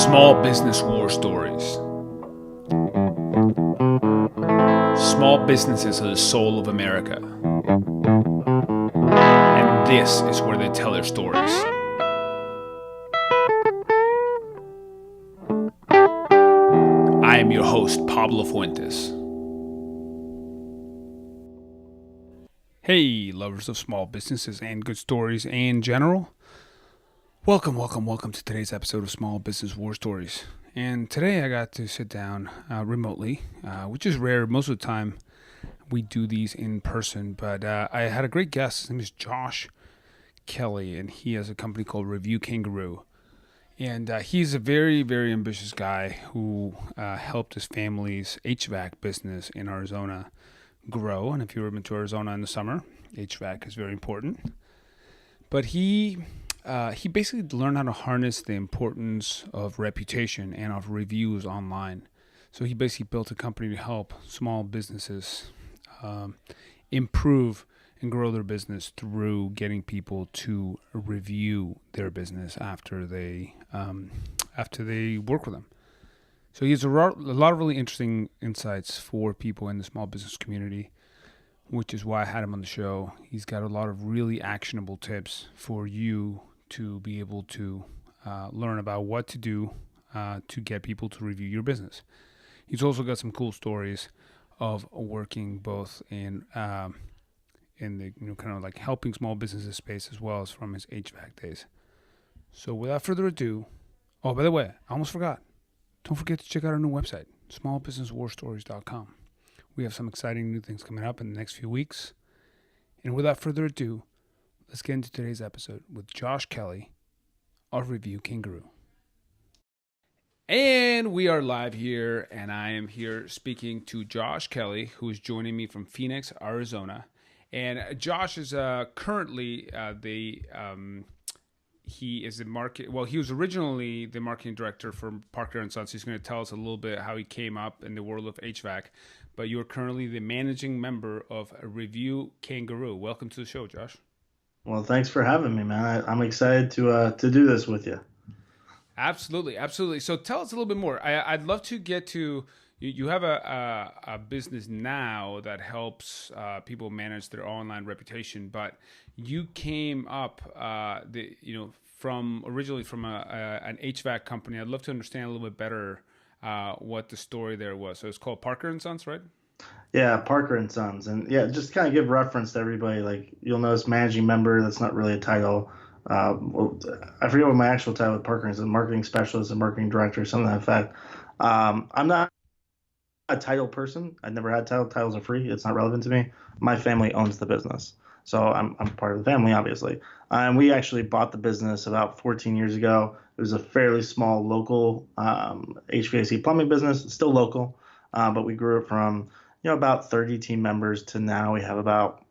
Small business war stories. Small businesses are the soul of America. And this is where they tell their stories. I am your host, Pablo Fuentes. Hey, lovers of small businesses and good stories in general. Welcome to today's episode of Small Business War Stories. And today I got to sit down remotely, which is rare. Most of the time we do these in person, but I had a great guest. His name is Josh Kelly, and he has a company called RevuKangaroo. And he's a very, very ambitious guy who helped his family's HVAC business in Arizona grow. And if you've ever been to Arizona in the summer, HVAC is very important. But he basically learned how to harness the importance of reputation and of reviews online. So he basically built a company to help small businesses improve and grow their business through getting people to review their business after they work with them. So he has a lot of really interesting insights for people in the small business community, which is why I had him on the show. He's got a lot of really actionable tips for you to be able to learn about what to do to get people to review your business. He's also got some cool stories of working both in the kind of like helping small businesses space as well as from his HVAC days. So without further ado, oh, by the way, I almost forgot. Don't forget to check out our new website, smallbusinesswarstories.com. We have some exciting new things coming up in the next few weeks. And without further ado, let's get into today's episode with Josh Kelly of RevuKangaroo. And we are live here, and I am here speaking to Josh Kelly, who is joining me from Phoenix, Arizona. And Josh is currently he is he was originally the marketing director for Parker & Sons. He's going to tell us a little bit how he came up in the world of HVAC. But you're currently the managing member of RevuKangaroo. Welcome to the show, Josh. Well, thanks for having me, man. I'm excited to do this with you. Absolutely. So tell us a little bit more. I'd love to get to you have a business now that helps people manage their online reputation, but you came up originally from an HVAC company. I'd love to understand a little bit better what the story there was. So it's called Parker & Sons, right? Yeah, Parker & Sons. And yeah, just kind of give reference to everybody. Like, you'll notice managing member, that's not really a title. I forget what my actual title with Parker is, a marketing specialist, a marketing director, something to that effect. I'm not a title person. I've never had title. Titles are free. It's not relevant to me. My family owns the business. So I'm part of the family, obviously. And we actually bought the business about 14 years ago. It was a fairly small local HVAC plumbing business, still local, but we grew it from about 30 team members to now we have about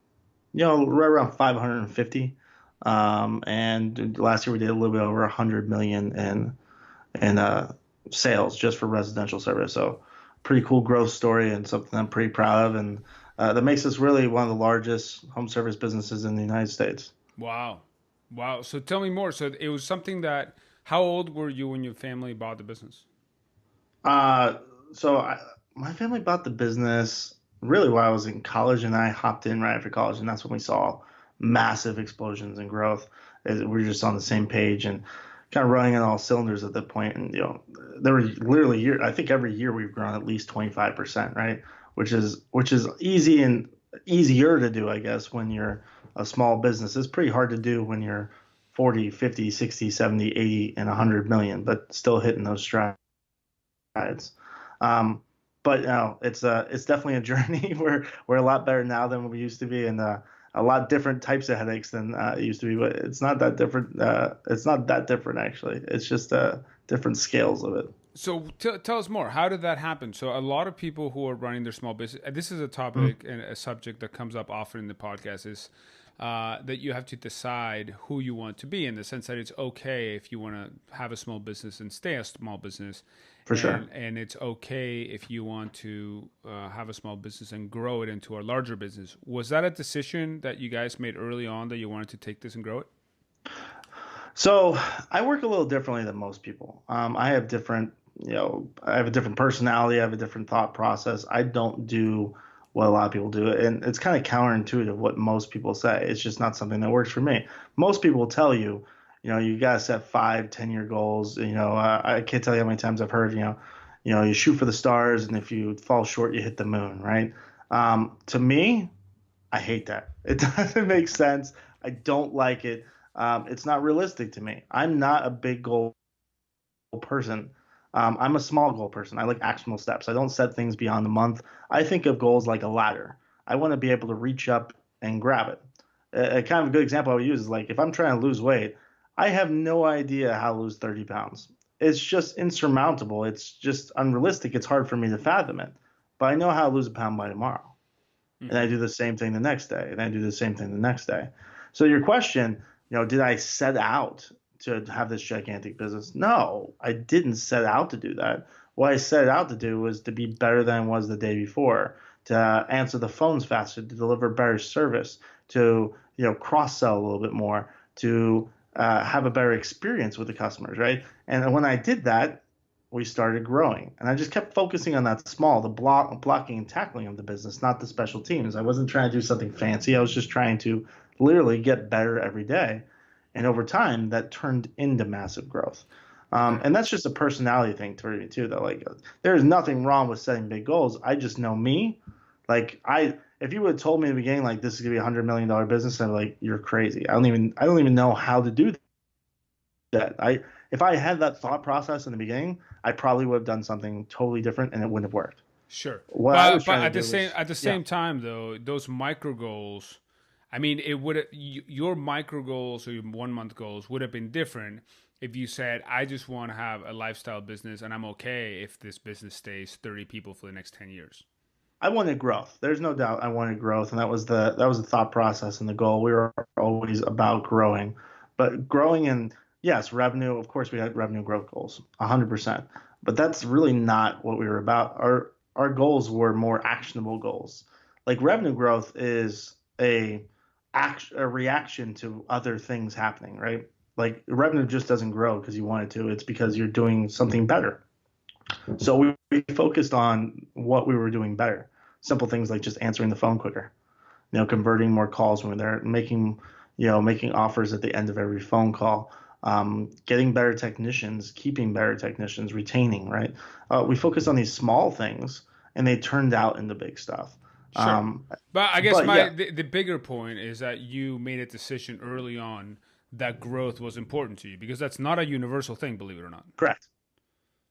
right around 550. And last year we did a little bit over 100 million in sales just for residential service. So pretty cool growth story and something I'm pretty proud of, and that makes us really one of the largest home service businesses in the United States. Wow. So tell me more. So it was something that, how old were you when your family bought the business? My family bought the business really while I was in college, and I hopped in right after college, and that's when we saw massive explosions in growth. We were just on the same page and kind of running on all cylinders at that point. And there were literally I think every year we've grown at least 25%, right? Which is easy and easier to do, I guess, when you're a small business. It's pretty hard to do when you're 40, 50, 60, 70, 80, and 100 million, but still hitting those strides. But it's definitely a journey. We're a lot better now than we used to be, and a lot different types of headaches than it used to be. But it's not that different. It's not that different, actually. It's just different scales of it. So tell us more. How did that happen? So a lot of people who are running their small business, this is a topic and a subject that comes up often in the podcast, is that you have to decide who you want to be, in the sense that it's okay if you want to have a small business and stay a small business. For sure. And it's okay if you want to have a small business and grow it into a larger business. Was that a decision that you guys made early on that you wanted to take this and grow it? So I work a little differently than most people. I have different, I have a different personality. I have a different thought process. I don't do what a lot of people do, and it's kind of counterintuitive what most people say. It's just not something that works for me. Most people will tell you, you gotta set 5, 10 year goals. I can't tell you how many times I've heard, you shoot for the stars, and if you fall short, you hit the moon, right? To me, I hate that. It doesn't make sense. I don't like it. It's not realistic to me. I'm not a big goal person. I'm a small goal person. I like actionable steps. I don't set things beyond the month. I think of goals like a ladder. I want to be able to reach up and grab it. A kind of a good example I would use is like if I'm trying to lose weight, I have no idea how to lose 30 pounds. It's just insurmountable. It's just unrealistic. It's hard for me to fathom it. But I know how to lose a pound by tomorrow, and I Hmm. do the same thing the next day, and I do the same thing the next day. So your question, did I set out to have this gigantic business? No, I didn't set out to do that. What I set out to do was to be better than I was the day before, to answer the phones faster, to deliver better service, to cross sell a little bit more, to have a better experience with the customers, right? And when I did that, we started growing. And I just kept focusing on that the blocking and tackling of the business, not the special teams. I wasn't trying to do something fancy. I was just trying to literally get better every day. And over time, that turned into massive growth. Okay. And that's just a personality thing for me too, though. Like, there's nothing wrong with setting big goals. I just know me. If you would have told me in the beginning, like, this is gonna be $100 million business, I'm like, you're crazy. I don't even know how to do that. If I had that thought process in the beginning, I probably would have done something totally different and it wouldn't have worked. Sure. What I But was but trying at to the do same was, at the yeah, same time though, those micro goals, I mean, it would your micro goals or your 1 month goals would have been different if you said, I just want to have a lifestyle business and I'm okay if this business stays 30 people for the next 10 years. I wanted growth. There's no doubt I wanted growth, and that was the thought process and the goal. We were always about growing, but growing in, yes, revenue. Of course, we had revenue growth goals, 100%. But that's really not what we were about. Our goals were more actionable goals. Like revenue growth is a reaction to other things happening, right? Like revenue just doesn't grow because you want it to. It's because you're doing something better. So we focused on what we were doing better. Simple things like just answering the phone quicker, converting more calls when we're there, making offers at the end of every phone call, getting better technicians, keeping better technicians, retaining, right? We focused on these small things and they turned out into big stuff. Sure. Um, But I guess but yeah, the bigger point is that you made a decision early on that growth was important to you because that's not a universal thing, believe it or not. correct.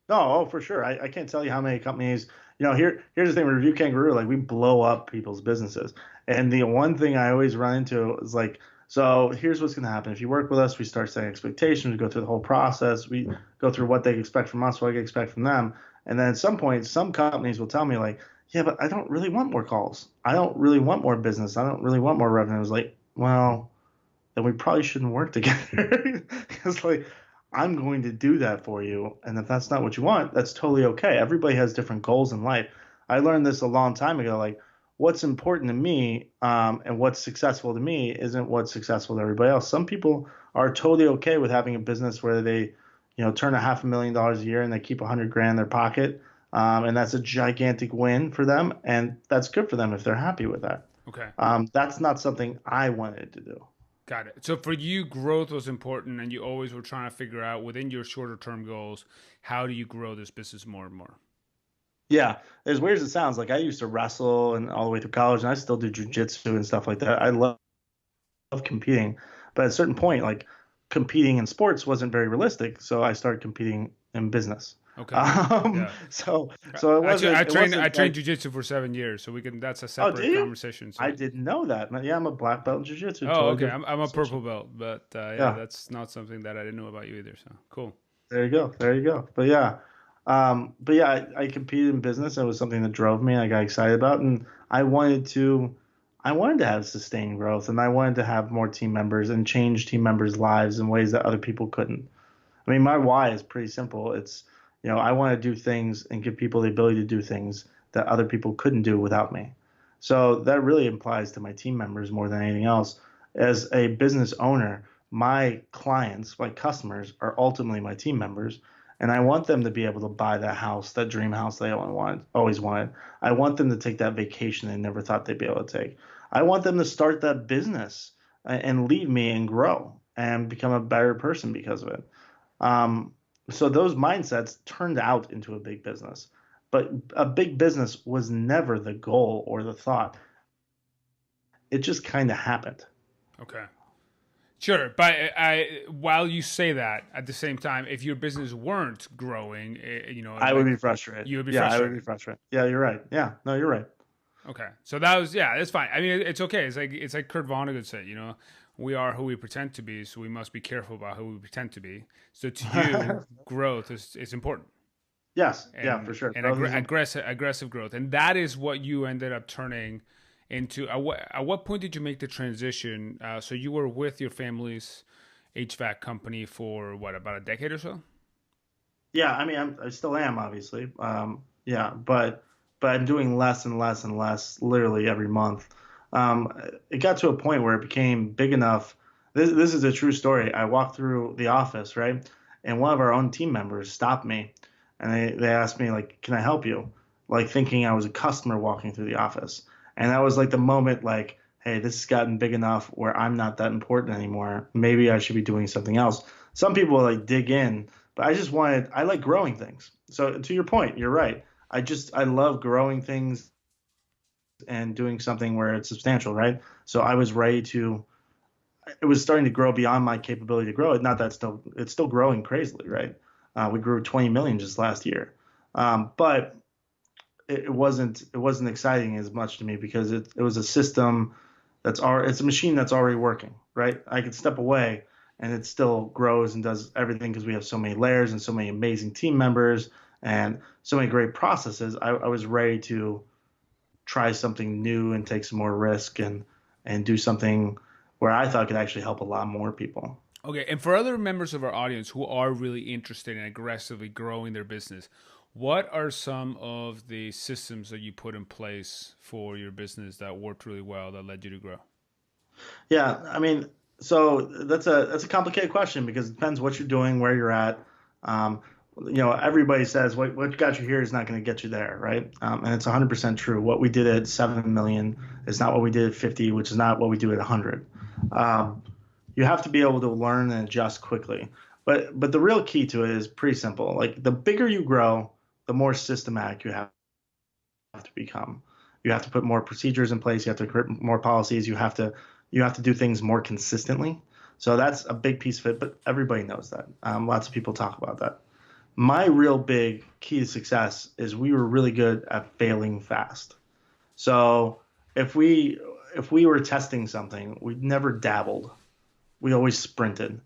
No, oh, for sure. I can't tell you how many companies, here's the thing with RevuKangaroo, like we blow up people's businesses. And the one thing I always run into is like, so here's what's going to happen. If you work with us, we start setting expectations, we go through the whole process, we go through what they expect from us, what they expect from them. And then at some point, some companies will tell me like, yeah, but I don't really want more calls. I don't really want more business. I don't really want more revenue. I was like, well, then we probably shouldn't work together. Because like I'm going to do that for you, and if that's not what you want, that's totally okay. Everybody has different goals in life. I learned this a long time ago. Like what's important to me, and what's successful to me isn't what's successful to everybody else. Some people are totally okay with having a business where they, turn $500,000 a year and they keep 100 grand in their pocket. And that's a gigantic win for them, and that's good for them if they're happy with that. Okay. That's not something I wanted to do. Got it. So for you, growth was important, and you always were trying to figure out within your shorter term goals, how do you grow this business more and more? Yeah, as weird as it sounds, like I used to wrestle and all the way through college, and I still do jujitsu and stuff like that. I love competing, but at a certain point, like competing in sports wasn't very realistic, so I started competing in business. Okay. Um, Yeah. so so it Actually, wasn't I it trained I wasn't trained like, jujitsu for 7 years, so we can. That's a oh, do separate you? conversation. So I didn't know that. Yeah, I'm a black belt in jiu-jitsu. oh, Totally okay. different I'm a purple conversation. belt, but yeah, Yeah, that's not something that I didn't know about you either. So cool. there you go. There you go. But yeah, I competed in business. It was something that drove me. I got excited about, and I wanted to have sustained growth, and I wanted to have more team members and change team members' lives in ways that other people couldn't. I mean, my why is pretty simple. It's, I want to do things and give people the ability to do things that other people couldn't do without me. So that really applies to my team members more than anything else. As a business owner, my clients, my customers are ultimately my team members, and I want them to be able to buy that house, that dream house they always wanted. I want them to take that vacation they never thought they'd be able to take. I want them to start that business and leave me and grow and become a better person because of it. Um, so those mindsets turned out into a big business, but a big business was never the goal or the thought. It just kind of happened. Okay. Sure, but while you say that, at the same time, if your business weren't growing, I would be frustrated. you would be Yeah, I would frustrated. be frustrated. Yeah, you're right. Yeah, no, you're right. Okay, so that was that's fine. I mean, it's okay. It's like Kurt Vonnegut said, we are who we pretend to be, so we must be careful about who we pretend to be. So to you, growth is important, Yes, yeah, and for sure. aggressive growth, and that is what you ended up turning into. At what point did you make the transition? So you were with your family's HVAC company for what, about a decade or so? Yeah, I mean, I still am obviously. Yeah, but I'm doing less and less and less, literally every month. It got to a point where it became big enough. This is a true story. I walked through the office, right, and one of our own team members stopped me, and they asked me like, "Can I help you?" Like thinking I was a customer walking through the office, and that was like the moment, like, "Hey, this has gotten big enough where I'm not that important anymore. Maybe I should be doing something else." Some people like dig in, but I like growing things. So to your point, you're right. I love growing things and doing something where it's substantial, right? So I was ready to, it was starting to grow beyond my capability to grow it. Not that it's still growing crazily, right? We grew 20 million just last year. But it wasn't exciting as much to me because it was a system it's a machine that's already working, right? I could step away and it still grows and does everything because we have so many layers and so many amazing team members and so many great processes. I was ready to try something new and take some more risk and do something where I thought could actually help a lot more people. Okay, and for other members of our audience who are really interested in aggressively growing their business, what are some of the systems that you put in place for your business that worked really well that led you to grow? Yeah, I mean, so that's a complicated question because it depends what you're doing, where you're at. Um, everybody says what got you here is not going to get you there, right? And it's 100% true. What we did at 7 million is not what we did at 50, which is not what we do at 100. Um, you have to be able to learn and adjust quickly. But the real key to it is pretty simple. Like the bigger you grow, the more systematic you have to become. You have to put more procedures in place. You have to create more policies. You have to do things more consistently. So that's a big piece of it. But everybody knows that. Lots of people talk about that. My real big key to success is we were really good at failing fast. So if we if we were testing something, we never dabbled. We always sprinted.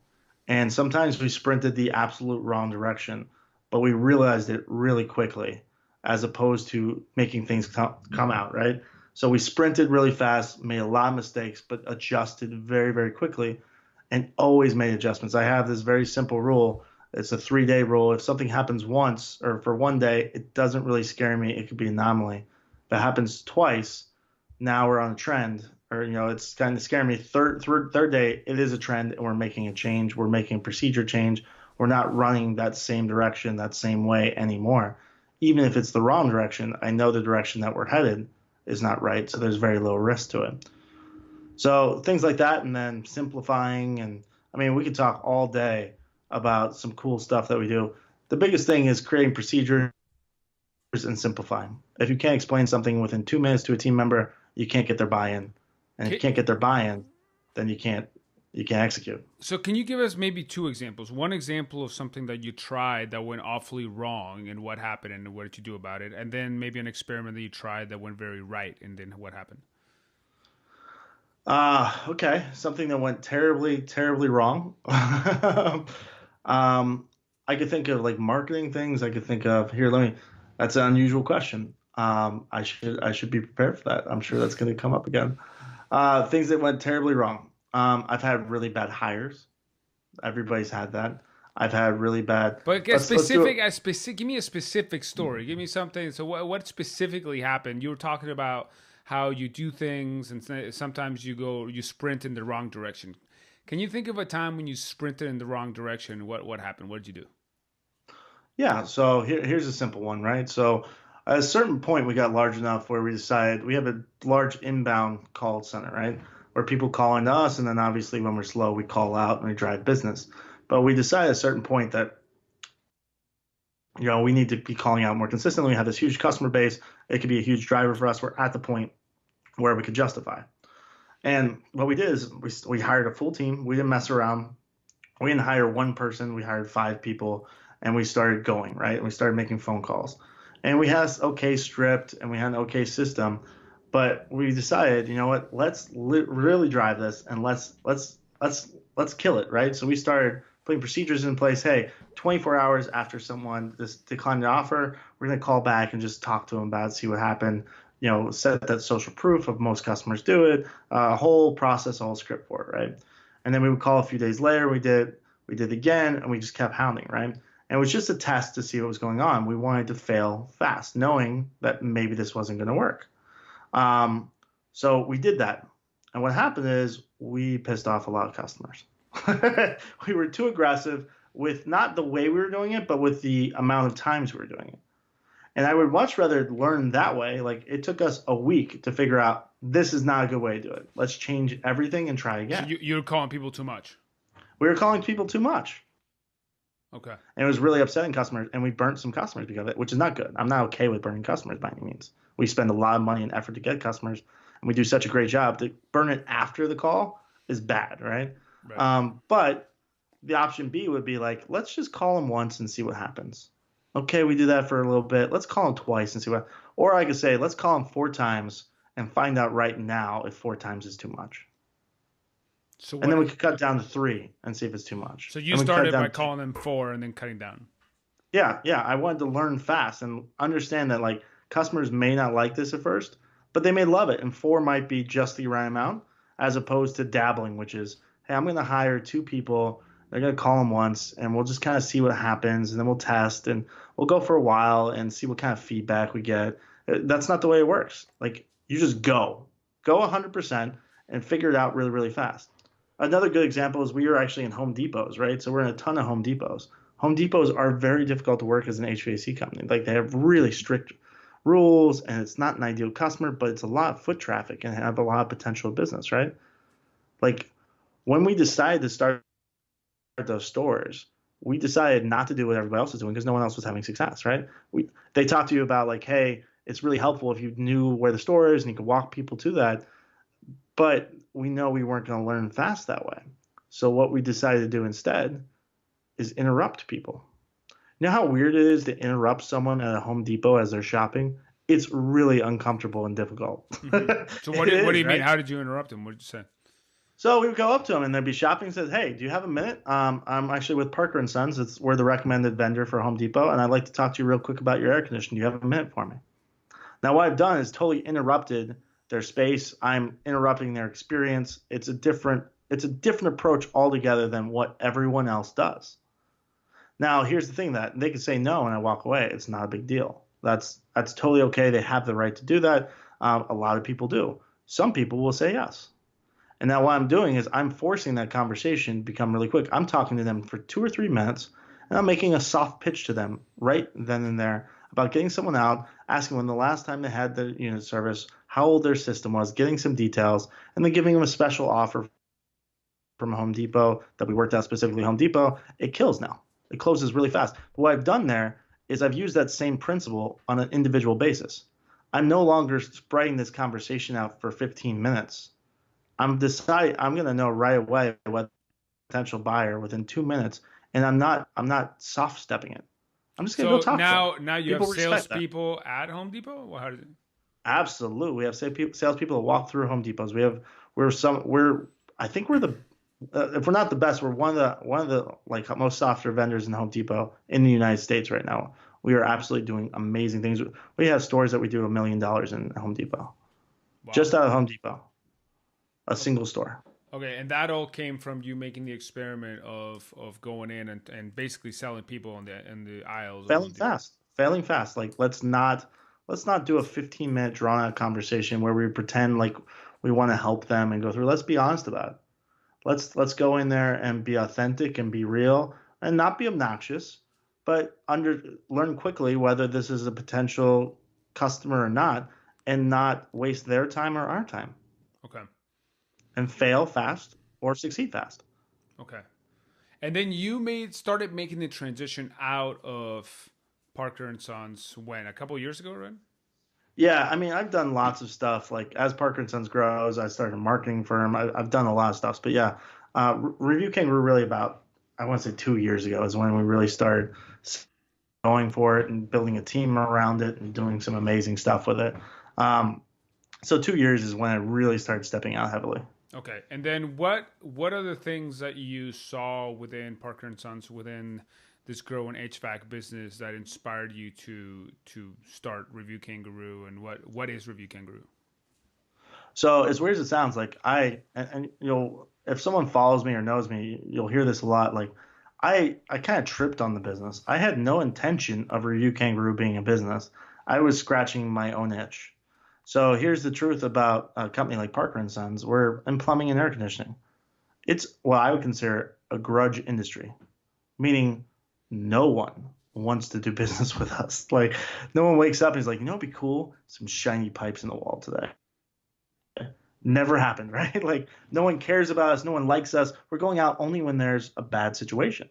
And sometimes we sprinted the absolute wrong direction, but we realized it really quickly as opposed to making things come out, right? So we sprinted really fast, made a lot of mistakes, but adjusted very, very quickly and always made adjustments. I have this very simple rule. It's a 3-day rule. If something happens once or for one day, it doesn't really scare me. It could be an anomaly. If it happens twice, now we're on a trend, or it's kind of scaring me. Third day, it is a trend, and we're making a change. We're making a procedure change. We're not running that same direction, that same way anymore. Even if it's the wrong direction, I know the direction that we're headed is not right, so there's very low risk to it. So things like that, and then simplifying, and I mean, we could talk all day about some cool stuff that we do. The biggest thing is creating procedures and simplifying. If you can't explain something within 2 minutes to a team member, you can't get their buy-in, and if you can't get their buy-in, then you can't execute. So can you give us maybe two examples? One example of something that you tried that went awfully wrong and what happened and what did you do about it? And then maybe an experiment that you tried that went very right and then what happened? Okay. Something that went terribly, terribly wrong. I could think of like marketing things. I could think of here. That's an unusual question. I should be prepared for that. I'm sure that's going to come up again. Things that went terribly wrong. I've had really bad hires. Everybody's had that. I've had really bad. But Let's do it. give me a specific story. Give me something. So what specifically happened? You were talking about how you do things and sometimes you sprint in the wrong direction. Can you think of a time when you sprinted in the wrong direction? What happened? What did you do? Yeah, so here's a simple one, right? So at a certain point, we got large enough where we decided we have a large inbound call center, right? Where people call into us, and then obviously when we're slow, we call out and we drive business. But we decided at a certain point that we need to be calling out more consistently. We have this huge customer base. It could be a huge driver for us. We're at the point where we could justify. And what we did is we hired a full team. We didn't mess around. We didn't hire one person. We hired 5 people, and we started going, right? And we started making phone calls. And we had an okay script and we had an okay system, but we decided, you know what? Let's really drive this, and let's kill it, right? So we started putting procedures in place. Hey, 24 hours after someone just declined the offer, we're going to call back and just talk to them about it, see what happened. Set that social proof of most customers do it, a whole process, a whole script for it, right? And then we would call a few days later. We did again, and we just kept hounding, right? And it was just a test to see what was going on. We wanted to fail fast, knowing that maybe this wasn't going to work. So we did that. And what happened is we pissed off a lot of customers. We were too aggressive with not the way we were doing it, but with the amount of times we were doing it. And I would much rather learn that way. Like, it took us a week to figure out this is not a good way to do it. Let's change everything and try again. So you're calling people too much. We were calling people too much. Okay. And it was really upsetting customers, and we burnt some customers because of it, which is not good. I'm not okay with burning customers by any means. We spend a lot of money and effort to get customers, and we do such a great job. To burn it after the call is bad, right? But the option B would be like, let's just call them once and see what happens. Okay, we do that for a little bit. Let's call them twice and see what. Or I could say, let's call them 4 times and find out right now if 4 times is too much. And then we could cut down to 3 and see if it's too much. So you started by calling them 4 and then cutting down. Yeah. I wanted to learn fast and understand that, like, customers may not like this at first, but they may love it. And 4 might be just the right amount, as opposed to dabbling, which is, hey, I'm going to hire 2 people. They're going to call them once, and we'll just kind of see what happens, and then we'll test, and we'll go for a while and see what kind of feedback we get. That's not the way it works. Like, you just go 100% and figure it out really, really fast. Another good example is we were actually in Home Depots, right? So we're in a ton of Home Depots. Home Depots are very difficult to work as an HVAC company. Like, they have really strict rules, and it's not an ideal customer, but it's a lot of foot traffic and have a lot of potential business, right? Like, when we decided to start those stores, we decided not to do what everybody else was doing because no one else was having success, right? They talked to you about, like, hey, it's really helpful if you knew where the store is and you could walk people to that. But we know we weren't going to learn fast that way. So what we decided to do instead is interrupt people. You know how weird it is to interrupt someone at a Home Depot as they're shopping? It's really uncomfortable and difficult. Mm-hmm. So what do you mean? How did you interrupt them? What did you say? So we would go up to them, and they'd be shopping and says, hey, do you have a minute? I'm actually with Parker & Sons. We're the recommended vendor for Home Depot, and I'd like to talk to you real quick about your air conditioning. Do you have a minute for me? Now, what I've done is totally interrupted their space. I'm interrupting their experience. It's a different approach altogether than what everyone else does. Now, here's the thing, that they could say no and I walk away. It's not a big deal. That's totally okay. They have the right to do that. A lot of people do. Some people will say yes. And now what I'm doing is I'm forcing that conversation to become really quick. I'm talking to them for 2 or 3 minutes, and I'm making a soft pitch to them right then and there about getting someone out, asking when the last time they had the unit service, how old their system was, getting some details, and then giving them a special offer from Home Depot that we worked out specifically Home Depot. It kills now. It closes really fast. But what I've done there is I've used that same principle on an individual basis. I'm no longer spreading this conversation out for 15 minutes. I'm going to know right away what potential buyer within 2 minutes, and I'm not soft stepping it. I'm just going to go talk to them. Now you have salespeople at Home Depot? Well, how does it? Absolutely, we have salespeople that walk through Home Depots. I think we're the if we're not the best, we're one of the like most software vendors in Home Depot in the United States right now. We are absolutely doing amazing things. We have stores that we do $1 million in Home Depot, just out of Home Depot. A single store. Okay, and that all came from you making the experiment of going in and basically selling people in the aisles. Failing fast. Like, let's not do a 15-minute drawn out conversation where we pretend like we want to help them and go through. Let's be honest about it. Let's go in there and be authentic and be real and not be obnoxious, but learn quickly whether this is a potential customer or not, and not waste their time or our time, Okay. and fail fast or succeed fast. Okay. And then you started making the transition out of Parker and Sons when, a couple years ago, right? Yeah, I mean, I've done lots of stuff. Like as Parker and Sons grows, I started a marketing firm. I've done a lot of stuff. But yeah, Review Kangaroo really about, I want to say 2 years ago is when we really started going for it and building a team around it and doing some amazing stuff with it. Um, so 2 years is when I really started stepping out heavily. Okay. And then what are the things that you saw within Parker and Sons, within this growing HVAC business, that inspired you to start Review Kangaroo, and what is Review Kangaroo? So as weird as it sounds, like and if someone follows me or knows me, you'll hear this a lot. Like I kind of tripped on the business. I had no intention of Review Kangaroo being a business. I was scratching my own itch. So here's the truth about a company like Parker and Sons. We're in plumbing and air conditioning. It's what I would consider a grudge industry, meaning no one wants to do business with us. Like no one wakes up and is like, it'd be cool, some shiny pipes in the wall today. Never happened, right? Like no one cares about us, no one likes us. We're going out only when there's a bad situation.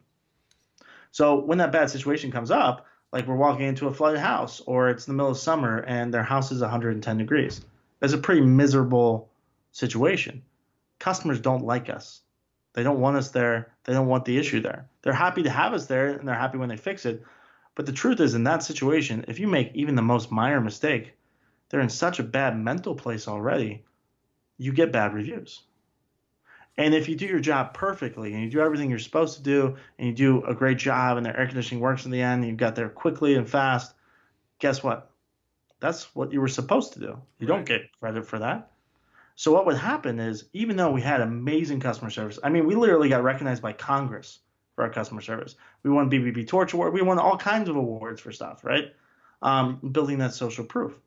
So when that bad situation comes up, like we're walking into a flooded house or it's in the middle of summer and their house is 110 degrees. That's a pretty miserable situation. Customers don't like us. They don't want us there. They don't want the issue there. They're happy to have us there and they're happy when they fix it. But the truth is, in that situation, if you make even the most minor mistake, they're in such a bad mental place already, you get bad reviews. And if you do your job perfectly and you do everything you're supposed to do and you do a great job and the air conditioning works in the end and you got there quickly and fast, guess what? That's what you were supposed to do. You don't Right. get credit for that. So what would happen is, even though we had amazing customer service, I mean, we literally got recognized by Congress for our customer service. We won BBB Torch Award. We won all kinds of awards for stuff, right? Building that social proof.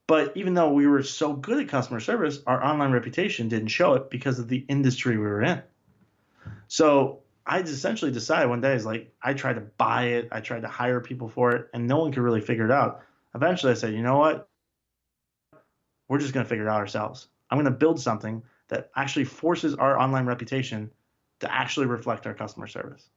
But even though we were so good at customer service, our online reputation didn't show it because of the industry we were in. So I essentially decided one day, is like, I tried to buy it, I tried to hire people for it, and no one could really figure it out. Eventually I said, you know what? We're just going to figure it out ourselves. I'm going to build something that actually forces our online reputation to actually reflect our customer service.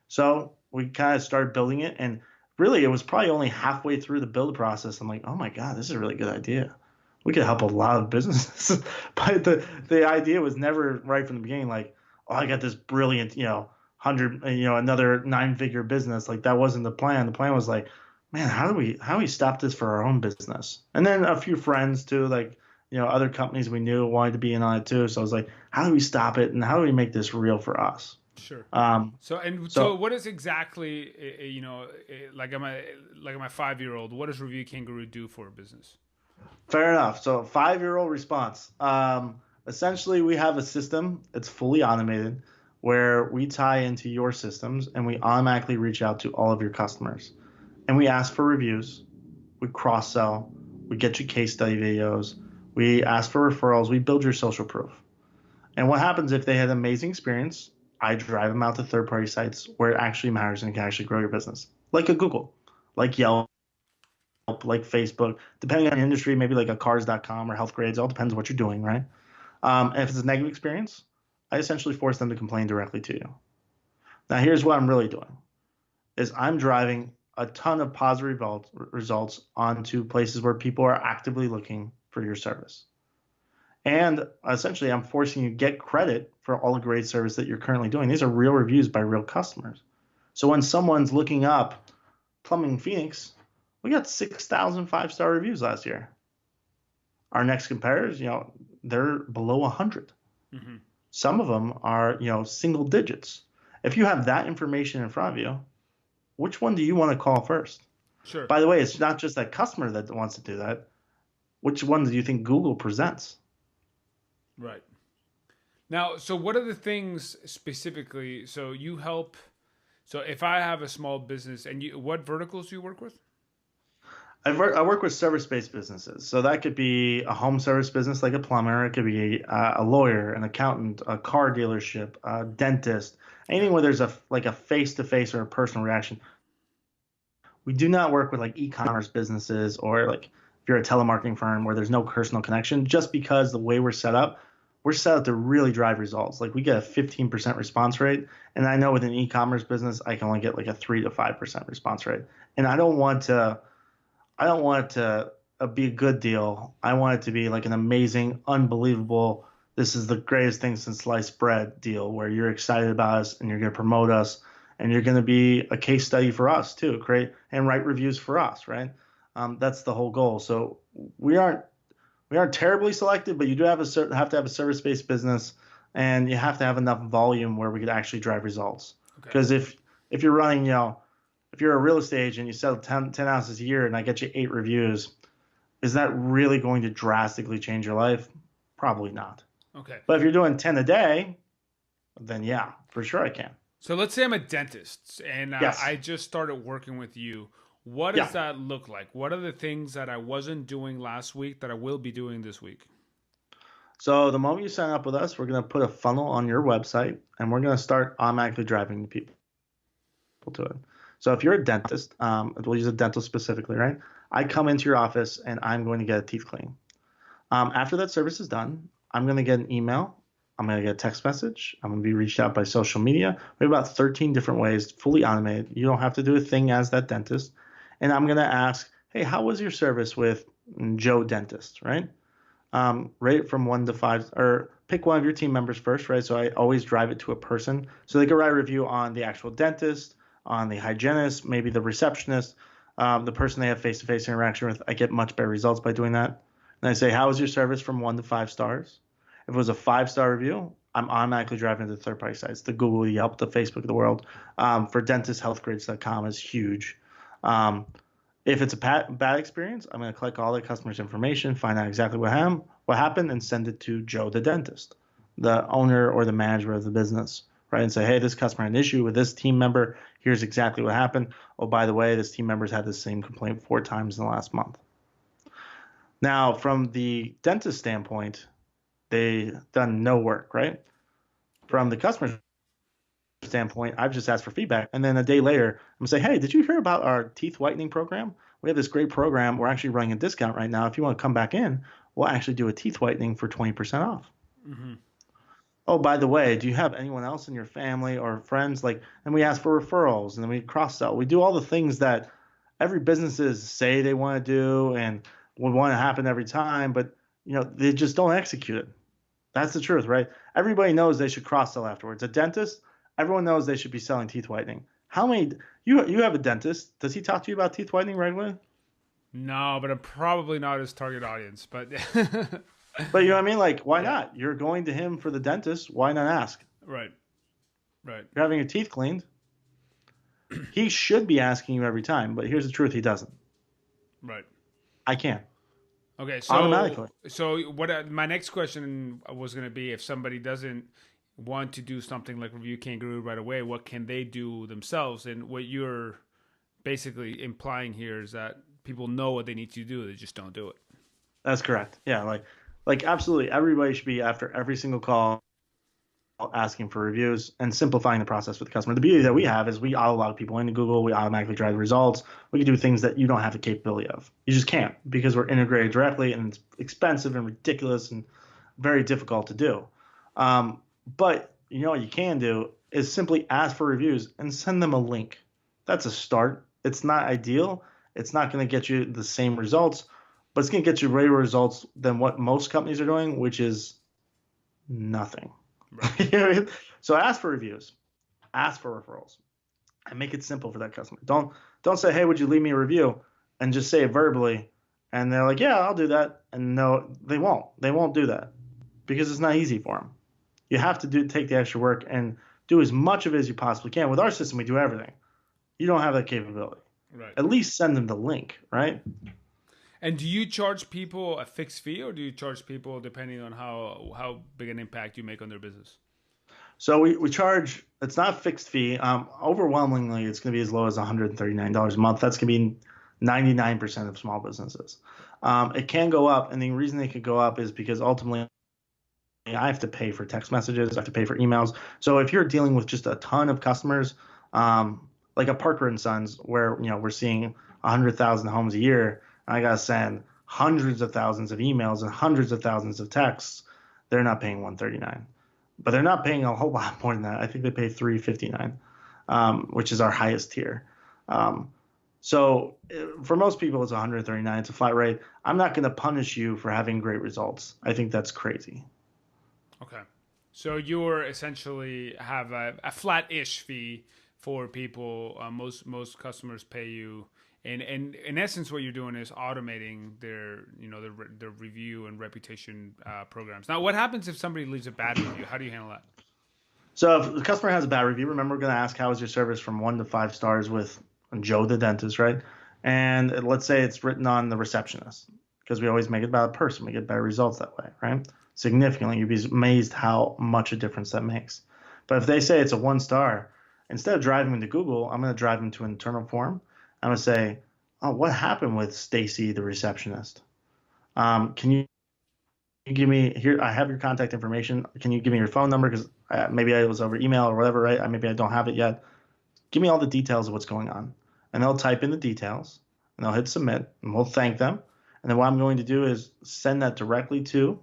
So we kind of started building it, and really it was probably only halfway through the build process. I'm like, oh my God, this is a really good idea. We could help a lot of businesses. But the idea was never right from the beginning, like, oh, I got this brilliant, 100, another 9-figure business. Like that wasn't the plan. The plan was like, man, how do we stop this for our own business? And then a few friends too, like, other companies we knew wanted to be in on it too. So I was like, how do we stop it and how do we make this real for us? Sure. Um, So what is exactly, like my 5-year-old, what does Review Kangaroo do for a business? Fair enough. So 5-year-old response. Essentially, we have a system. It's fully automated where we tie into your systems and we automatically reach out to all of your customers. And we ask for reviews. We cross sell. We get you case study videos. We ask for referrals. We build your social proof. And what happens if they had an amazing experience? I drive them out to third party sites where it actually matters and can actually grow your business, like a Google, like Yelp, like Facebook, depending on the industry, maybe like a cars.com or health grades. It all depends on what you're doing, right? And if it's a negative experience, I essentially force them to complain directly to you. Now, here's what I'm really doing is I'm driving a ton of positive results onto places where people are actively looking for your service. And essentially, I'm forcing you to get credit for all the great service that you're currently doing. These are real reviews by real customers. So when someone's looking up Plumbing Phoenix, we got 6,000 5-star reviews last year. Our next competitors, they're below 100. Mm-hmm. Some of them are, single digits. If you have that information in front of you, which one do you want to call first? Sure. By the way, it's not just that customer that wants to do that. Which one do you think Google presents? Right. Now, so what are the things specifically? So you help. So if I have a small business, and what verticals do you work with? I work with service-based businesses, so that could be a home service business like a plumber. It could be a lawyer, an accountant, a car dealership, a dentist, Okay. anything where there's a face-to-face or a personal reaction. We do not work with like e-commerce businesses or like if you're a telemarketing firm where there's no personal connection, just because the way we're set up to really drive results. Like we get a 15% response rate, and I know with an e-commerce business, I can only get like a 3 to 5% response rate. And I don't want it to be a good deal. I want it to be like an amazing, unbelievable, this is the greatest thing since sliced bread deal where you're excited about us and you're going to promote us and you're going to be a case study for us too, create and write reviews for us, right? That's the whole goal. So we aren't we aren't terribly selective, but you do have to have a service-based business, and you have to have enough volume where we could actually drive results. Okay. Because if you're running, if you're a real estate agent, you sell 10 houses a year, and I get you 8 reviews, is that really going to drastically change your life? Probably not. Okay. But if you're doing 10 a day, then yeah, for sure I can. So let's say I'm a dentist and Yes. I just started working with you. What does Yeah. that look like? What are the things that I wasn't doing last week that I will be doing this week? So the moment you sign up with us, we're going to put a funnel on your website, and we're going to start automatically driving people to it. So if you're a dentist, we'll use a dental specifically, right? I come into your office and I'm going to get a teeth clean. After that service is done, I'm going to get an email. I'm going to get a text message. I'm going to be reached out by social media. We have about 13 different ways, fully automated. You don't have to do a thing as that dentist. And I'm going to ask, hey, how was your service with Joe Dentist, right? Rate it from 1 to 5, or pick one of your team members first, right? So I always drive it to a person. So they can write a review on the actual dentist, on the hygienist, maybe the receptionist, the person they have face-to-face interaction with. I get much better results by doing that. And I say, how was your service from 1 to 5 stars? If it was a 5-star review, I'm automatically driving to the third-party sites, the Google, the Yelp, the Facebook of the world. For dentisthealthgrids.com is huge. If it's a bad experience, I'm going to collect all the customer's information, find out exactly what happened, and send it to Joe the dentist, the owner or the manager of the business, right? And say, hey, this customer had an issue with this team member. Here's exactly what happened. Oh, by the way, this team member's had the same complaint 4 times in the last month. Now, from the dentist standpoint, they've done no work, right? From the customer's standpoint, I've just asked for feedback. And then a day later, I'm going to say, hey, did you hear about our teeth whitening program? We have this great program. We're actually running a discount right now. If you want to come back in, we'll actually do a teeth whitening for 20% off. Mm-hmm. Oh, by the way, do you have anyone else in your family or friends? And we ask for referrals, and then we cross sell. We do all the things that every businesses say they want to do and would want to happen every time, but they just don't execute it. That's the truth, right? Everybody knows they should cross sell afterwards. A dentist, everyone knows they should be selling teeth whitening. How many you have a dentist? Does he talk to you about teeth whitening regularly? No, but I'm probably not his target audience. But But you know what I mean? Why not? You're going to him for the dentist. Why not ask? Right. You're having your teeth cleaned. He should be asking you every time, but here's the truth: he doesn't. Right. I can. Okay. So Automatically. So what? My next question was going to be, if somebody doesn't want to do something like RevuKangaroo right away, what can they do themselves? And what you're basically implying here is that people know what they need to do, they just don't do it. That's correct. Yeah, absolutely everybody should be after every single call asking for reviews and simplifying the process for the customer. The beauty that we have is we auto log people into Google, we automatically drive the results. We can do things that you don't have the capability of. You just can't, because we're integrated directly, and it's expensive and ridiculous and very difficult to do. But what you can do is simply ask for reviews and send them a link. That's a start. It's not ideal. It's not going to get you the same results, but it's going to get you way results than what most companies are doing, which is nothing. Right. You know what I mean? So ask for reviews, ask for referrals, and make it simple for that customer. Don't say, hey, would you leave me a review, and just say it verbally, and they're like, yeah, I'll do that. And no, they won't. They won't do that because it's not easy for them. You have to take the extra work and do as much of it as you possibly can. With our system, we do everything. You don't have that capability. Right. At least send them the link, right? And do you charge people a fixed fee, or do you charge people depending on how big an impact you make on their business? So we charge, it's not a fixed fee. Overwhelmingly, it's going to be as low as $139 a month. That's going to be 99% of small businesses. It can go up, and the reason it could go up is because ultimately I have to pay for text messages, I have to pay for emails. So if you're dealing with just a ton of customers, like a Parker and Sons, where we're seeing 100,000 homes a year, and I gotta send hundreds of thousands of emails and hundreds of thousands of texts, they're not paying 139, but they're not paying a whole lot more than that. I think they pay 359, which is our highest tier. So for most people, it's 139. It's a flat rate. I'm not going to punish you for having great results. I think that's crazy. Okay. So you're essentially have a flat-ish fee for people. Most customers pay you. And in essence, what you're doing is automating their review and reputation programs. Now, what happens if somebody leaves a bad review? How do you handle that? So if the customer has a bad review, remember we're going to ask how is your service from 1 to 5 stars with Joe the dentist, right? And let's say it's written on the receptionist, because we always make it about a person. We get better results that way, right? Significantly, you'd be amazed how much a difference that makes. But if they say it's a 1 star, instead of driving them to Google, I'm going to drive them to an internal form. I'm going to say, oh, what happened with Stacy, the receptionist? Can you give me here? I have your contact information. Can you give me your phone number? Because maybe it was over email or whatever, right? Maybe I don't have it yet. Give me all the details of what's going on. And they'll type in the details, and they'll hit submit, and we'll thank them. And then what I'm going to do is send that directly to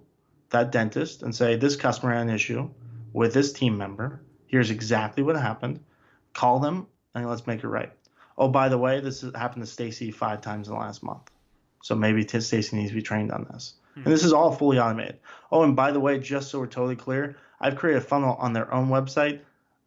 that dentist and say, this customer had an issue with this team member. Here's exactly what happened. Call them, and let's make it right. Oh, by the way, this happened to Stacy 5 times in the last month. So maybe Stacy needs to be trained on this. And this is all fully automated. Oh, and by the way, just so we're totally clear, I've created a funnel on their own website.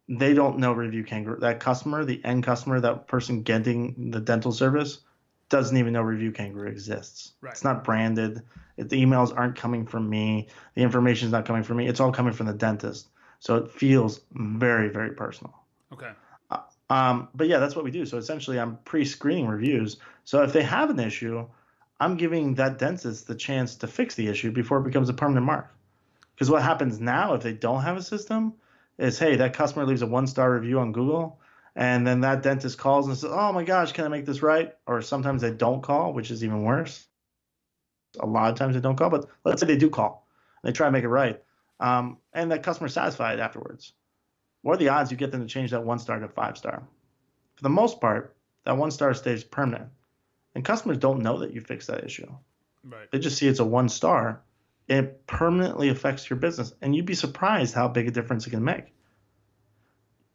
They don't know RevuKangaroo. That customer, the end customer, that person getting the dental service, doesn't even know RevuKangaroo exists. Right. It's not branded. The emails aren't coming from me. The information is not coming from me. It's all coming from the dentist. So it feels very, very personal. Okay. But yeah, that's what we do. So essentially, I'm pre-screening reviews. So if they have an issue, I'm giving that dentist the chance to fix the issue before it becomes a permanent mark. Because what happens now if they don't have a system is, hey, that customer leaves a 1-star review on Google, and then that dentist calls and says, oh my gosh, can I make this right? Or sometimes they don't call, which is even worse. A lot of times they don't call, but let's say they do call. They try to make it right. And that customer's satisfied afterwards. What are the odds you get them to change that 1-star to 5-star? For the most part, that 1-star stays permanent. And customers don't know that you fixed that issue. Right. They just see it's a 1-star. It permanently affects your business. And you'd be surprised how big a difference it can make.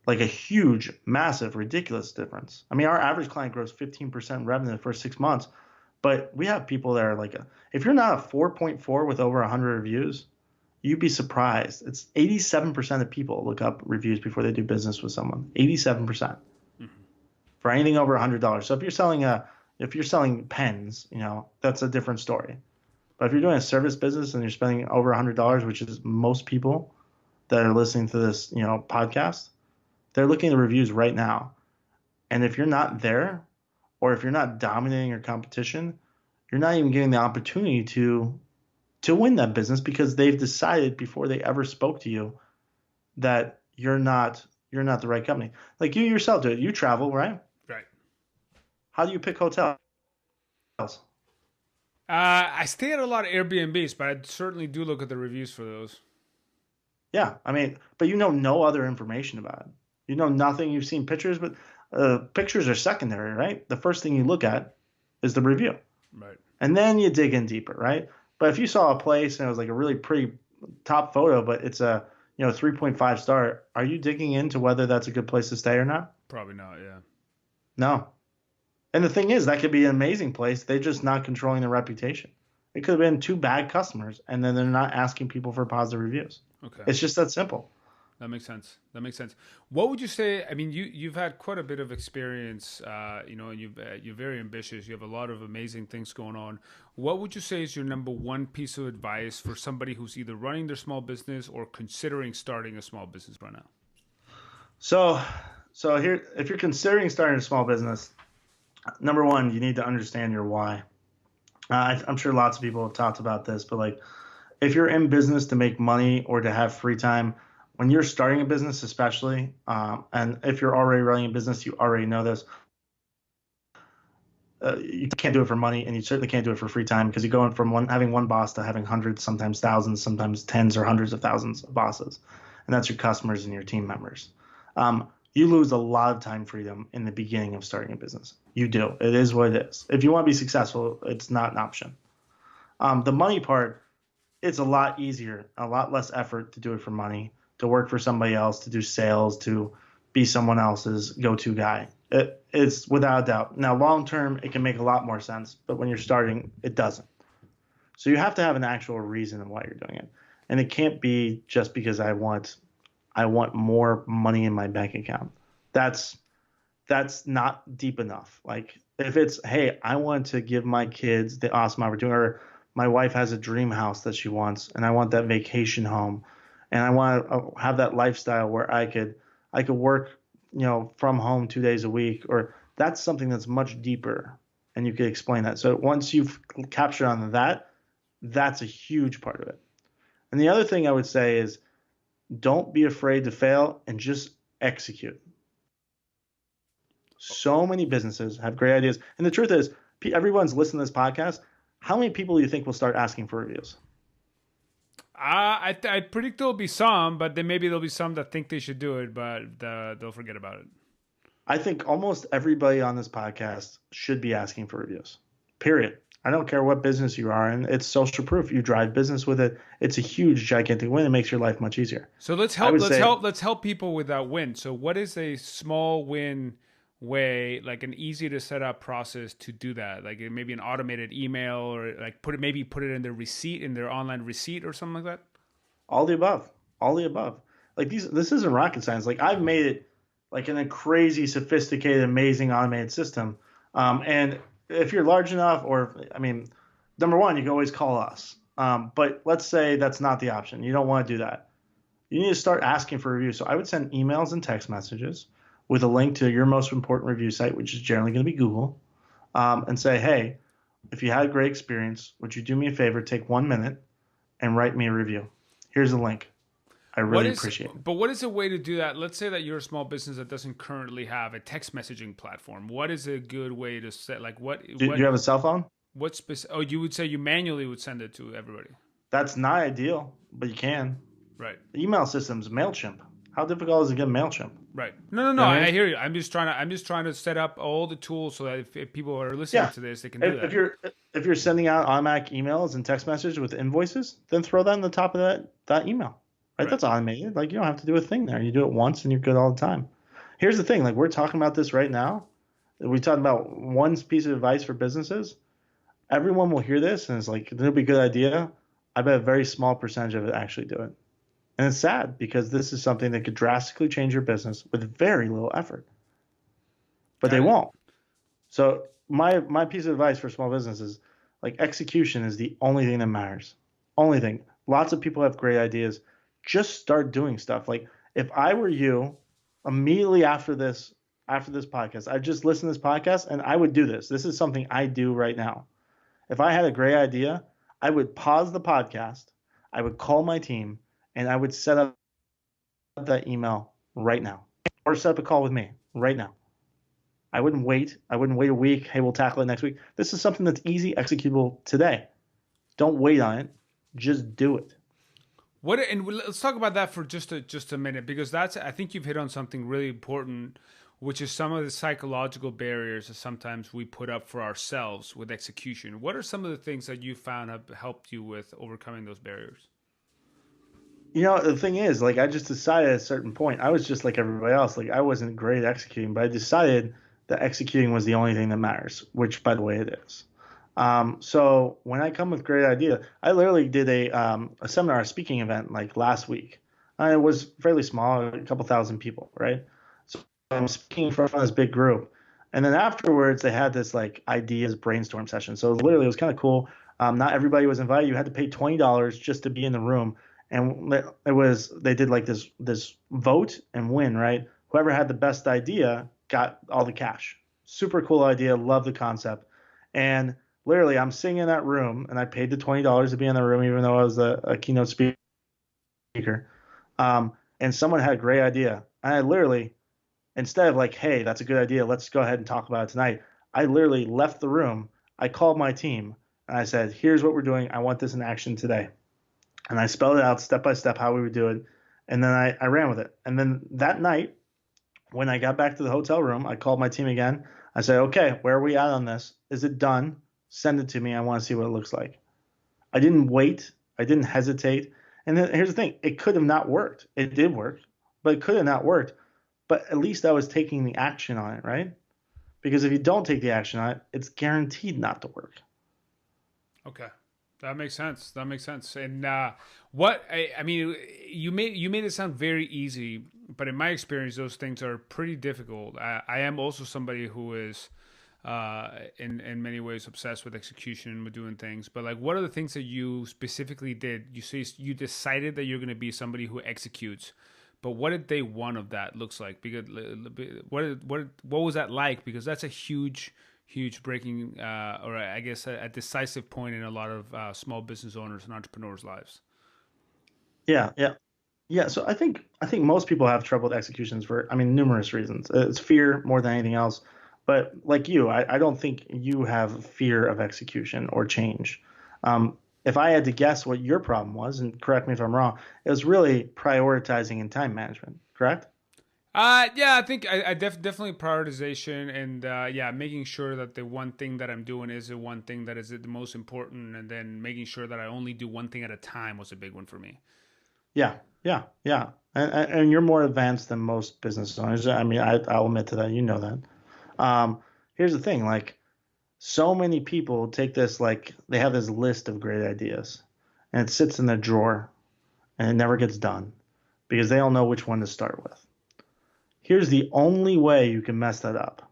Like a huge, massive, ridiculous difference. I mean, our average client grows 15% revenue in the first 6 months. But we have people that are like, if you're not a 4.4 with over 100 reviews, you'd be surprised. It's 87% of people look up reviews before they do business with someone. 87% for anything over $100. So if you're selling pens, that's a different story. But if you're doing a service business and you're spending over $100, which is most people that are listening to this, podcast, they're looking at the reviews right now. And if you're not there, or if you're not dominating your competition, you're not even getting the opportunity to win that business, because they've decided before they ever spoke to you that you're not the right company. Like you yourself do it. You travel, right? Right. How do you pick hotels? I stay at a lot of Airbnbs, but I certainly do look at the reviews for those. Yeah, I mean, but no other information about it. You know nothing. You've seen pictures, but pictures are secondary, right? The first thing you look at is the review. Right. And then you dig in deeper, right? But if you saw a place and it was like a really pretty top photo, but it's a 3.5 star, are you digging into whether that's a good place to stay or not? Probably not, yeah. No. And the thing is, that could be an amazing place. They're just not controlling their reputation. It could have been 2 bad customers, and then they're not asking people for positive reviews. Okay. It's just that simple. That makes sense. What would you say? I mean, you've had quite a bit of experience, and you're very ambitious. You have a lot of amazing things going on. What would you say is your number one piece of advice for somebody who's either running their small business or considering starting a small business right now? So here, if you're considering starting a small business, number one, you need to understand your why. I'm sure lots of people have talked about this, but like, if you're in business to make money or to have free time, when you're starting a business especially, and if you're already running a business, you already know this, you can't do it for money, and you certainly can't do it for free time because you're going from having one boss to having hundreds, sometimes thousands, sometimes tens or hundreds of thousands of bosses, and that's your customers and your team members. You lose a lot of time freedom in the beginning of starting a business. You do. It is what it is. If you want to be successful, it's not an option. The money part, it's a lot easier, a lot less effort to do it for money, to work for somebody else, to do sales, to be someone else's go-to guy. It's without a doubt. Now, long term, it can make a lot more sense, but when you're starting, it doesn't. So you have to have an actual reason of why you're doing it, and it can't be just because I want more money in my bank account. That's not deep enough. Like if it's, hey, I want to give my kids the awesome opportunity, or my wife has a dream house that she wants, and I want that vacation home, and I want to have that lifestyle where I could work, from home 2 days a week, or that's something that's much deeper, and you could explain that. So once you've captured on that, that's a huge part of it. And the other thing I would say is don't be afraid to fail and just execute. So many businesses have great ideas. And the truth is, everyone's listening to this podcast. How many people do you think will start asking for reviews? I predict there'll be some, but then maybe there'll be some that think they should do it, but they'll forget about it. I think almost everybody on this podcast should be asking for reviews. Period. I don't care what business you are in. It's social proof. You drive business with it. It's a huge, gigantic win. It makes your life much easier. So let's help people with that win. So what is a small win way, like an easy to set up process to do that? Like maybe an automated email, or like put it in their receipt, in their online receipt or something like that? All the above. All the above. Like this isn't rocket science. Like I've made it like in a crazy, sophisticated, amazing automated system. And if you're large enough, number one, you can always call us. But let's say that's not the option. You don't want to do that. You need to start asking for reviews. So I would send emails and text messages with a link to your most important review site, which is generally going to be Google, and say, hey, if you had a great experience, would you do me a favor, take 1 minute and write me a review? Here's the link. I really appreciate it. But what is a way to do that? Let's say that you're a small business that doesn't currently have a text messaging platform. What is a good way to set, like what? Do you have a cell phone? You would say you manually would send it to everybody. That's not ideal, but you can. Right. Email systems, MailChimp. How difficult is it to get MailChimp? Right. No. I hear you. I'm just trying to set up all the tools so that if people are listening to this, they can do that. If you're sending out automatic emails and text messages with invoices, then throw that in the top of that email. Right? That's automated. Like you don't have to do a thing there. You do it once and you're good all the time. Here's the thing. Like we're talking about this right now. We're talking about one piece of advice for businesses. Everyone will hear this and it's like, it'll be a good idea. I bet a very small percentage of it actually do it. And it's sad because this is something that could drastically change your business with very little effort. But they won't. So my piece of advice for small businesses, like execution is the only thing that matters. Only thing. Lots of people have great ideas. Just start doing stuff. Like if I were you, immediately after this podcast, I'd just listen to this podcast and I would do this. This is something I do right now. If I had a great idea, I would pause the podcast, I would call my team, and I would set up that email right now, or set up a call with me right now. I wouldn't wait. I wouldn't wait a week. Hey, we'll tackle it next week. This is something that's easy, executable today. Don't wait on it. Just do it. And let's talk about that for just a minute, because I think you've hit on something really important, which is some of the psychological barriers that sometimes we put up for ourselves with execution. What are some of the things that you found have helped you with overcoming those barriers? The thing is, like, I just decided at a certain point, I was just like everybody else. Like, I wasn't great at executing, but I decided that executing was the only thing that matters, which, by the way, it is. So when I come with great idea, I literally did a seminar, a speaking event like last week. It was fairly small, a couple thousand people, right? So I'm speaking in front of this big group. And then afterwards, they had this like ideas brainstorm session. So literally, it was kind of cool. Not everybody was invited. You had to pay $20 just to be in the room. And they did like this vote and win, right? Whoever had the best idea got all the cash. Super cool idea. Love the concept. And literally, I'm sitting in that room, and I paid the $20 to be in the room, even though I was a keynote speaker. And someone had a great idea. And I literally, instead of like, hey, that's a good idea, let's go ahead and talk about it tonight, I literally left the room. I called my team and I said, here's what we're doing. I want this in action today. And I spelled it out step by step how we would do it. And then I ran with it. And then that night, when I got back to the hotel room, I called my team again. I said, okay, where are we at on this? Is it done? Send it to me. I want to see what it looks like. I didn't wait. I didn't hesitate. And then here's the thing. It could have not worked. It did work, but it could have not worked. But at least I was taking the action on it, right? Because if you don't take the action on it, it's guaranteed not to work. Okay. That makes sense. That makes sense. And what I mean, you made it sound very easy, but in my experience, those things are pretty difficult. I am also somebody who is, in many ways, obsessed with execution, with doing things. But like, what are the things that you specifically did? You say you decided that you're going to be somebody who executes, but what did day one of that looks like? Because what was that like? Because that's a huge breaking, or I guess a decisive point in a lot of small business owners and entrepreneurs' lives. Yeah, yeah. Yeah, so I think most people have trouble with executions for, I mean, numerous reasons. It's fear more than anything else. But like you, I don't think you have fear of execution or change. If I had to guess what your problem was, and correct me if I'm wrong, it was really prioritizing and time management, correct? Yeah, I think definitely prioritization and yeah, making sure that the one thing that I'm doing is the one thing that is the most important, and then making sure that I only do one thing at a time was a big one for me. Yeah, yeah, yeah. And you're more advanced than most business owners. I mean, I'll admit to that. You know that. Here's the thing, like so many people take this like they have this list of great ideas and it sits in their drawer and it never gets done because they don't know which one to start with. Here's the only way you can mess that up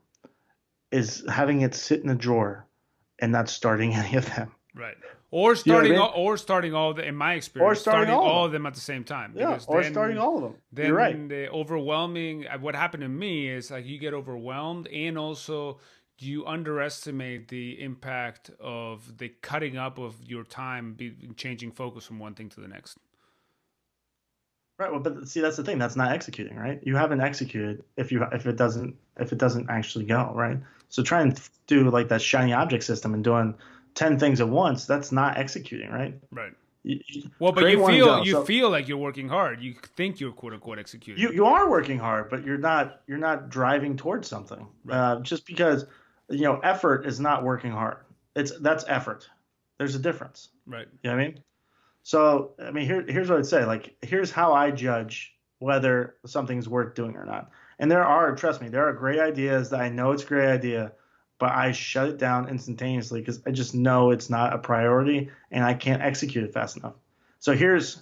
is having it sit in a drawer and not starting any of them. Right. Or You know what I starting mean? starting all the, in my Or experience, starting starting all of all them. of them at the same time, Yeah, because or starting all of them. You're right. then the overwhelming what happened to me is like you get overwhelmed, and also you underestimate the impact of the cutting up of your time, changing focus from one thing to the next. Right. Well, but see, that's the thing. That's not executing, right? You haven't executed if it doesn't actually go, right? So try and do like that shiny object system and doing 10 things at once. That's not executing, right? Right. Well, but Create one and go. you So feel like you're working hard. You think you're quote unquote executing. you are working hard, but you're not driving towards something. Right. Just because effort is not working hard. That's effort. There's a difference. Right. You know what I mean? So, I mean, here's what I'd say. Like, here's how I judge whether something's worth doing or not. And trust me, there are great ideas that I know it's a great idea, but I shut it down instantaneously because I just know it's not a priority and I can't execute it fast enough. So here's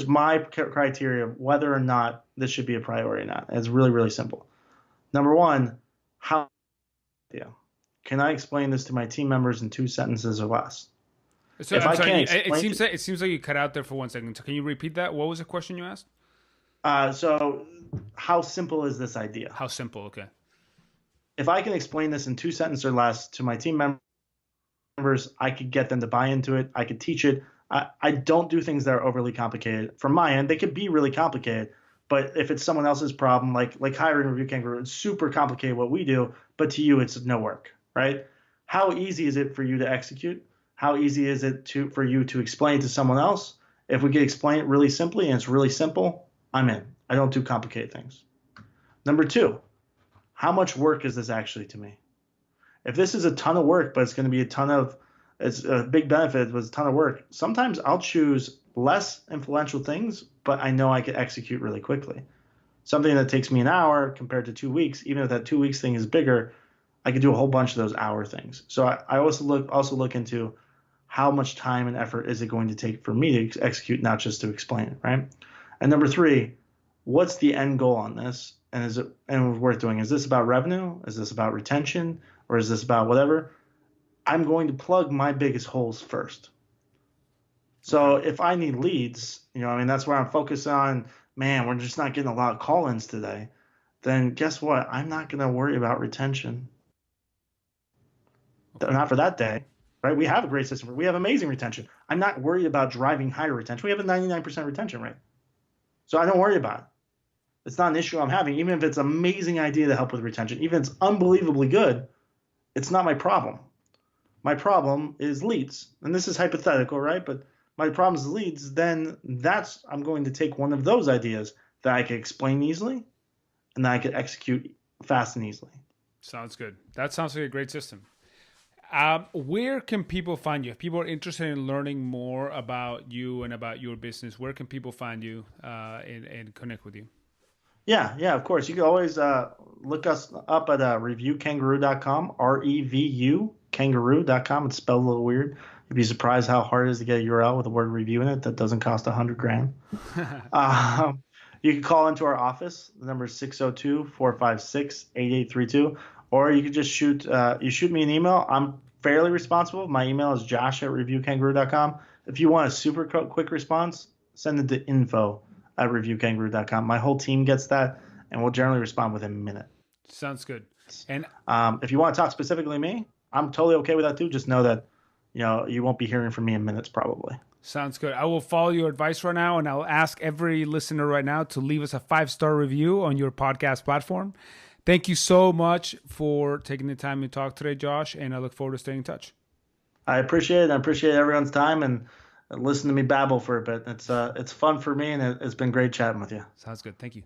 my criteria of whether or not this should be a priority or not. It's really, really simple. Number one, how idea. Can I explain this to my team members in 2 sentences or less? So If I'm I sorry. can't It seems like you cut out there for 1 second. So can you repeat that? What was the question you asked? so how simple is this idea? How simple? Okay. If I can explain this in 2 sentences or less to my team members, I could get them to buy into it. I could teach it. I don't do things that are overly complicated. From my end, they could be really complicated, but if it's someone else's problem, like hiring RevuKangaroo, it's super complicated what we do, but to you, it's no work, right? How easy is it for you to execute? How easy is it for you to explain to someone else? If we can explain it really simply and it's really simple, I'm in. I don't do complicated things. Number two, how much work is this actually to me? If this is a ton of work, but it's a big benefit, but it's a ton of work, sometimes I'll choose less influential things, but I know I can execute really quickly. Something that takes me an hour compared to 2 weeks, even if that 2 weeks thing is bigger, I could do a whole bunch of those hour things. So I also look into how much time and effort is it going to take for me to execute, not just to explain it, right? And number three, what's the end goal on this? And is it worth doing? Is this about revenue? Is this about retention? Or is this about whatever? I'm going to plug my biggest holes first. So if I need leads, I mean, that's where I'm focused on, man, we're just not getting a lot of call-ins today. Then guess what? I'm not going to worry about retention. Okay. Not for that day, right? We have a great system. We have amazing retention. I'm not worried about driving higher retention. We have a 99% retention rate. So I don't worry about it. It's not an issue I'm having. Even if it's an amazing idea to help with retention, even if it's unbelievably good, it's not my problem. My problem is leads. And this is hypothetical, right? But my problem is leads. Then I'm going to take one of those ideas that I can explain easily and that I can execute fast and easily. Sounds good. That sounds like a great system. Where can people find you? If people are interested in learning more about you and about your business, where can people find you and connect with you? Yeah, of course. You can always look us up at RevuKangaroo.com, REVU kangaroo.com. It's spelled a little weird. You'd be surprised how hard it is to get a URL with the word review in it that doesn't cost $100,000. You can call into our office. The number is 602-456-8832. Or you can just shoot me an email. I'm fairly responsible. My email is josh@RevuKangaroo.com. If you want a super quick response, send it to info@RevuKangaroo.com. My whole team gets that, and we'll generally respond within a minute. Sounds good. And if you want to talk specifically to me, I'm totally okay with that too. Just know that you won't be hearing from me in minutes probably. Sounds good. I will follow your advice right now, and I'll ask every listener right now to leave us a 5-star review on your podcast platform. Thank you so much for taking the time to talk today, Josh, and I look forward to staying in touch. I appreciate it. I appreciate everyone's time and listen to me babble for a bit. It's fun for me, and it's been great chatting with you. Sounds good. Thank you.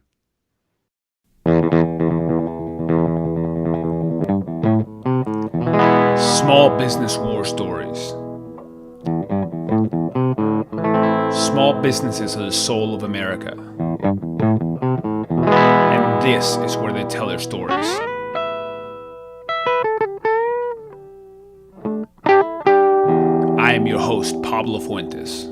Small business war stories. Small businesses are the soul of America. And this is where they tell their stories. I am your host, Pablo Fuentes.